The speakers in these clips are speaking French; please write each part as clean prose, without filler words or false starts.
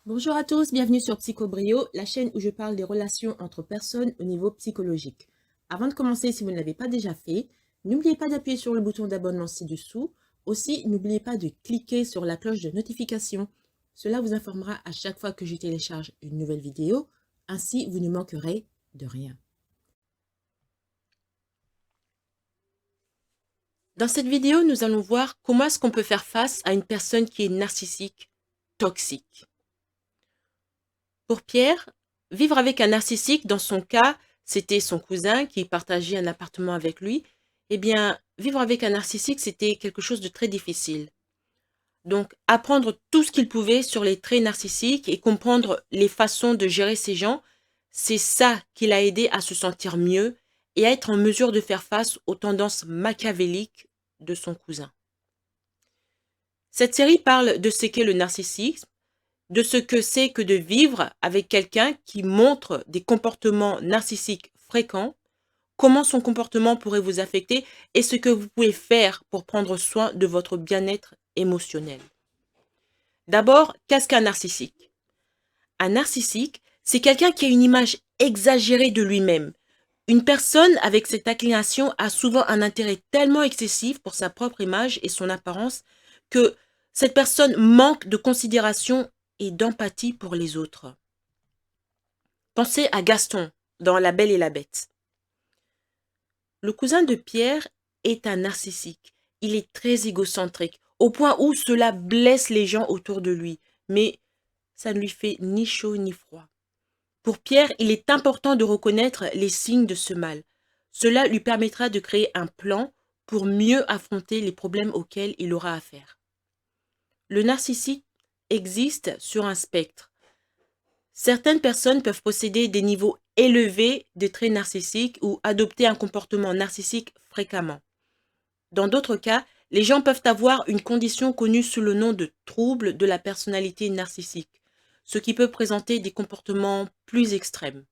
Bonjour à tous, bienvenue sur Psychobrio, la chaîne où je parle des relations entre personnes au niveau psychologique. Avant de commencer, si vous ne l'avez pas déjà fait, n'oubliez pas d'appuyer sur le bouton d'abonnement ci-dessous. Aussi, n'oubliez pas de cliquer sur la cloche de notification. Cela vous informera à chaque fois que je télécharge une nouvelle vidéo. Ainsi, vous ne manquerez de rien. Dans cette vidéo, nous allons voir comment est-ce qu'on peut faire face à une personne qui est narcissique, toxique. Pour Pierre, vivre avec un narcissique, dans son cas, c'était son cousin qui partageait un appartement avec lui. Eh bien, vivre avec un narcissique, c'était quelque chose de très difficile. Donc, apprendre tout ce qu'il pouvait sur les traits narcissiques et comprendre les façons de gérer ces gens, c'est ça qui l'a aidé à se sentir mieux et à être en mesure de faire face aux tendances machiavéliques de son cousin. Cette série parle de ce qu'est le narcissisme, de ce que c'est que de vivre avec quelqu'un qui montre des comportements narcissiques fréquents, comment son comportement pourrait vous affecter et ce que vous pouvez faire pour prendre soin de votre bien-être émotionnel. D'abord, qu'est-ce qu'un narcissique? Un narcissique, c'est quelqu'un qui a une image exagérée de lui-même. Une personne avec cette inclination a souvent un intérêt tellement excessif pour sa propre image et son apparence que cette personne manque de considération et d'empathie pour les autres. Pensez à Gaston dans La Belle et la Bête. Le cousin de Pierre est un narcissique. Il est très égocentrique, au point où cela blesse les gens autour de lui, mais ça ne lui fait ni chaud ni froid. Pour Pierre, il est important de reconnaître les signes de ce mal. Cela lui permettra de créer un plan pour mieux affronter les problèmes auxquels il aura affaire. Le narcissique existe sur un spectre. Certaines personnes peuvent posséder des niveaux élevés de traits narcissiques ou adopter un comportement narcissique fréquemment. Dans d'autres cas, les gens peuvent avoir une condition connue sous le nom de trouble de la personnalité narcissique, ce qui peut présenter des comportements plus extrêmes.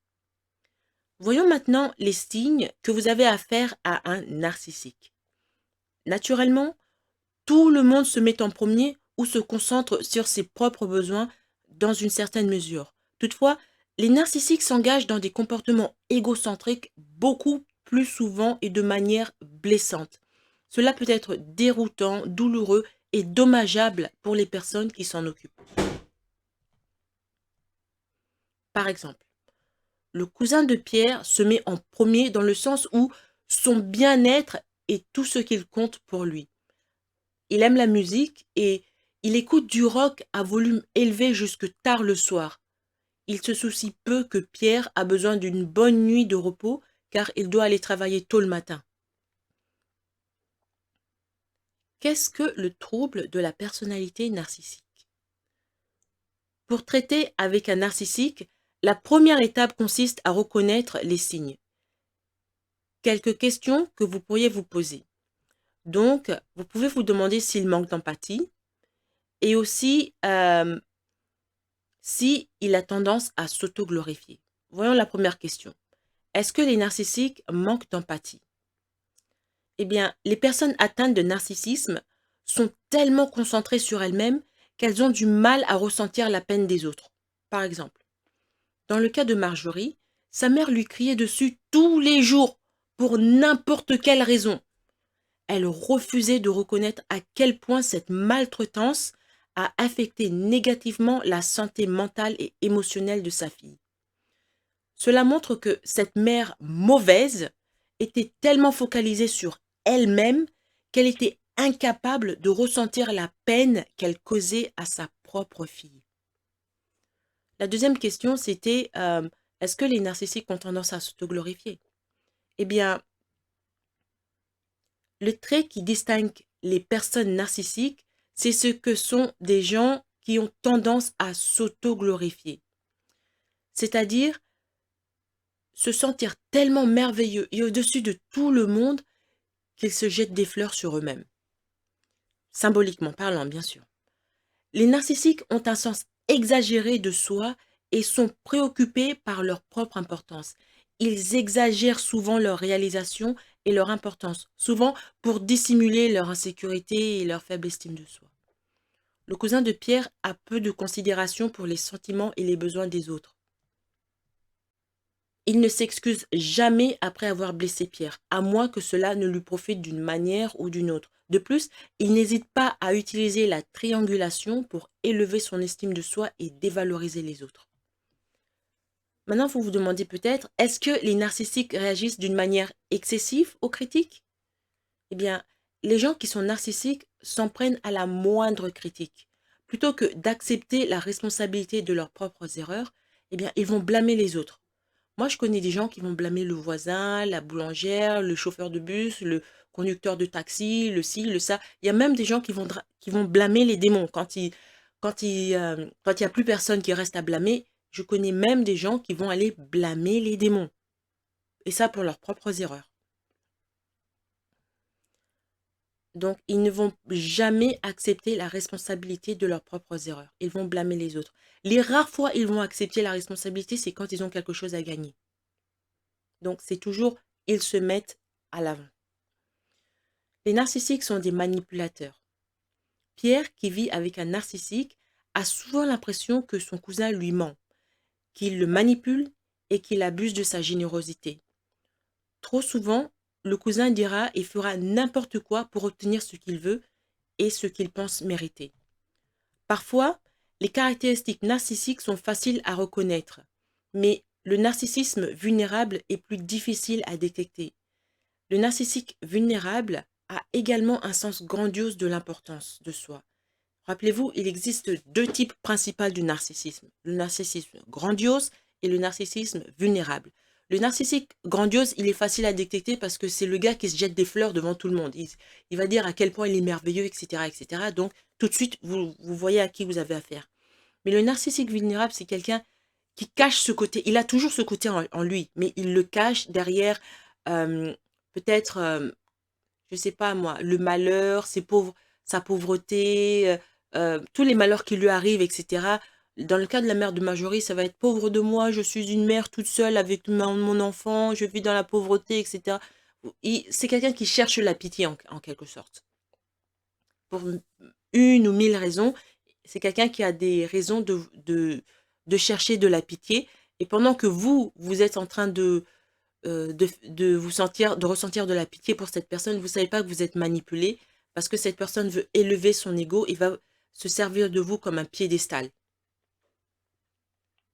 Voyons maintenant les signes que vous avez affaire à un narcissique. Naturellement, tout le monde se met en premier ou se concentre sur ses propres besoins dans une certaine mesure. Toutefois, les narcissiques s'engagent dans des comportements égocentriques beaucoup plus souvent et de manière blessante. Cela peut être déroutant, douloureux et dommageable pour les personnes qui s'en occupent. Par exemple, le cousin de Pierre se met en premier dans le sens où son bien-être est tout ce qu'il compte pour lui. Il aime la musique et il écoute du rock à volume élevé jusque tard le soir. Il se soucie peu que Pierre a besoin d'une bonne nuit de repos car il doit aller travailler tôt le matin. Qu'est-ce que le trouble de la personnalité narcissique? Pour traiter avec un narcissique, la première étape consiste à reconnaître les signes. Quelques questions que vous pourriez vous poser. Donc, vous pouvez vous demander s'il manque d'empathie et aussi s'il a tendance à s'auto-glorifier. Voyons la première question. Est-ce que les narcissiques manquent d'empathie? Eh bien, les personnes atteintes de narcissisme sont tellement concentrées sur elles-mêmes qu'elles ont du mal à ressentir la peine des autres. Par exemple, dans le cas de Marjorie, sa mère lui criait dessus tous les jours pour n'importe quelle raison. Elle refusait de reconnaître à quel point cette maltraitance a affecté négativement la santé mentale et émotionnelle de sa fille. Cela montre que cette mère mauvaise était tellement focalisée sur elle-même qu'elle était incapable de ressentir la peine qu'elle causait à sa propre fille. La deuxième question, c'était est-ce que les narcissiques ont tendance à s'autoglorifier? Eh bien, le trait qui distingue les personnes narcissiques, c'est ce que sont des gens qui ont tendance à s'auto-glorifier. C'est-à-dire se sentir tellement merveilleux et au-dessus de tout le monde qu'ils se jettent des fleurs sur eux-mêmes. Symboliquement parlant, bien sûr. Les narcissiques ont un sens exagéré de soi et sont préoccupés par leur propre importance. Ils exagèrent souvent leur réalisation et leur importance, souvent pour dissimuler leur insécurité et leur faible estime de soi. Le cousin de Pierre a peu de considération pour les sentiments et les besoins des autres. Il ne s'excuse jamais après avoir blessé Pierre, à moins que cela ne lui profite d'une manière ou d'une autre. De plus, il n'hésite pas à utiliser la triangulation pour élever son estime de soi et dévaloriser les autres. Maintenant, vous vous demandez peut-être, est-ce que les narcissiques réagissent d'une manière excessive aux critiques? Eh bien, les gens qui sont narcissiques s'en prennent à la moindre critique. Plutôt que d'accepter la responsabilité de leurs propres erreurs, eh bien, ils vont blâmer les autres. Moi, je connais des gens qui vont blâmer le voisin, la boulangère, le chauffeur de bus, le conducteur de taxi, le ci, le ça. Il y a même des gens qui vont blâmer les démons. Quand il y a plus personne qui reste à blâmer, je connais même des gens qui vont aller blâmer les démons. Et ça pour leurs propres erreurs. Donc, ils ne vont jamais accepter la responsabilité de leurs propres erreurs. Ils vont blâmer les autres. Les rares fois ils vont accepter la responsabilité, c'est quand ils ont quelque chose à gagner. Donc, c'est toujours, ils se mettent à l'avant. Les narcissiques sont des manipulateurs. Pierre, qui vit avec un narcissique, a souvent l'impression que son cousin lui ment, qu'il le manipule et qu'il abuse de sa générosité. Trop souvent, le cousin dira et fera n'importe quoi pour obtenir ce qu'il veut et ce qu'il pense mériter. Parfois, les caractéristiques narcissiques sont faciles à reconnaître, mais le narcissisme vulnérable est plus difficile à détecter. Le narcissique vulnérable a également un sens grandiose de l'importance de soi. Rappelez-vous, il existe deux types principaux du narcissisme. Le narcissisme grandiose et le narcissisme vulnérable. Le narcissique grandiose, il est facile à détecter parce que c'est le gars qui se jette des fleurs devant tout le monde. Il va dire à quel point il est merveilleux, etc., etc. Donc, tout de suite, vous voyez à qui vous avez affaire. Mais le narcissique vulnérable, c'est quelqu'un qui cache ce côté. Il a toujours ce côté en lui, mais il le cache derrière euh, peut-être, je sais pas moi, le malheur, sa pauvreté, tous les malheurs qui lui arrivent, etc. Dans le cas de la mère de Marjorie, ça va être pauvre de moi, je suis une mère toute seule avec mon enfant, je vis dans la pauvreté, etc. C'est quelqu'un qui cherche la pitié en quelque sorte. Pour une ou mille raisons, c'est quelqu'un qui a des raisons de chercher de la pitié. Et pendant que vous êtes en train de ressentir de la pitié pour cette personne, vous ne savez pas que vous êtes manipulé parce que cette personne veut élever son ego et va se servir de vous comme un piédestal.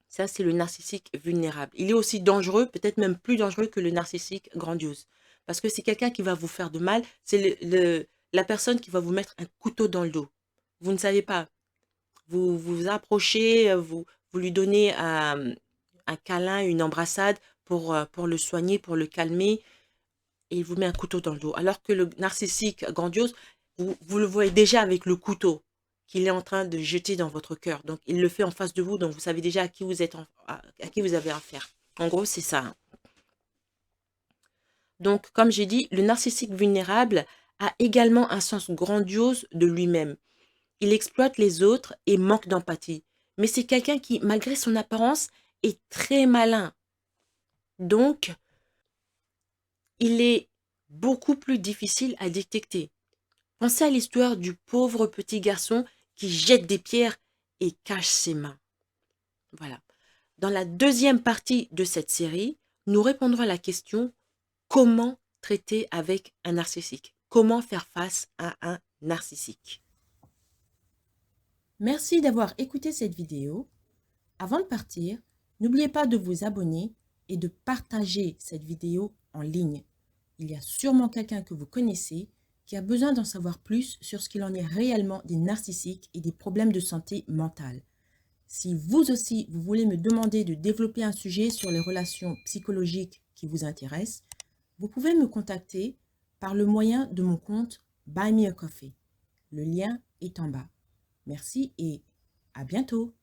Ça, c'est le narcissique vulnérable. Il est aussi dangereux, peut-être même plus dangereux que le narcissique grandiose. Parce que c'est quelqu'un qui va vous faire de mal. C'est la personne qui va vous mettre un couteau dans le dos. Vous ne savez pas. Vous vous approchez, vous lui donnez un câlin, une embrassade pour le soigner, pour le calmer. Et il vous met un couteau dans le dos. Alors que le narcissique grandiose, vous le voyez déjà avec le couteau qu'il est en train de jeter dans votre cœur. Donc, il le fait en face de vous, donc vous savez déjà à qui vous êtes à qui vous avez affaire. En gros, c'est ça. Donc, comme j'ai dit, le narcissique vulnérable a également un sens grandiose de lui-même. Il exploite les autres et manque d'empathie. Mais c'est quelqu'un qui, malgré son apparence, est très malin. Donc, il est beaucoup plus difficile à détecter. Pensez à l'histoire du pauvre petit garçon qui jette des pierres et cache ses mains. Voilà. Dans la deuxième partie de cette série, nous répondrons à la question: comment traiter avec un narcissique? Comment faire face à un narcissique? Merci d'avoir écouté cette vidéo. Avant de partir, n'oubliez pas de vous abonner et de partager cette vidéo en ligne. Il y a sûrement quelqu'un que vous connaissez qui a besoin d'en savoir plus sur ce qu'il en est réellement des narcissiques et des problèmes de santé mentale. Si vous aussi, vous voulez me demander de développer un sujet sur les relations psychologiques qui vous intéressent, vous pouvez me contacter par le moyen de mon compte Buy Me a Coffee. Le lien est en bas. Merci et à bientôt.